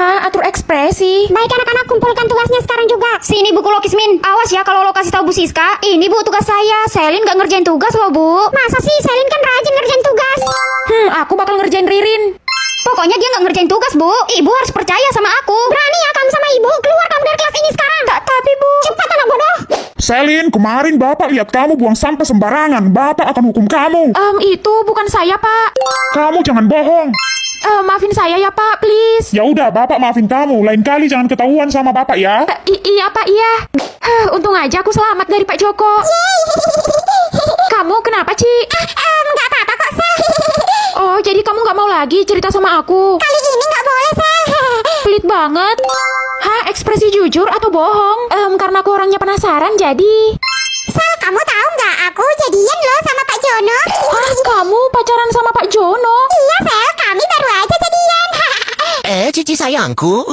Hah, atur ekspresi. Baik anak-anak, kumpulkan tugasnya sekarang juga. Sini buku lo Kismin. Awas ya kalau lo kasih tahu Bu Siska. Ini Bu tugas saya. Selin gak ngerjain tugas loh Bu. Masa sih Selin kan rajin ngerjain tugas? Aku bakal ngerjain Ririn. Pokoknya dia gak ngerjain tugas Bu. Ibu harus percaya sama aku. Berani ya kamu sama ibu? Keluar kamu dari kelas ini sekarang. Tapi Bu. Cepat anak bodoh. Selin, kemarin Bapak lihat kamu buang sampah sembarangan. Bapak akan hukum kamu. Itu bukan saya, Pak. Kamu jangan bohong. Maafin saya ya, Pak, please. Ya udah, Bapak maafin kamu. Lain kali jangan ketahuan sama Bapak ya. Iya, Pak, iya. Untung aja aku selamat dari Pak Joko. Kamu kenapa, Ci? Nggak apa-apa kok, Sel. Oh, jadi kamu nggak mau lagi cerita sama aku? Kali ini nggak boleh, Sel. Pelit banget. Hah, ekspresi jujur atau bohong? Karena aku orangnya penasaran, jadi... Sel, kamu tahu nggak? Aku jadian loh sama Pak Jono. Kamu pacaran sama Pak Jono? Iya, Sel. Kami baru aja jadian. Cici sayangku,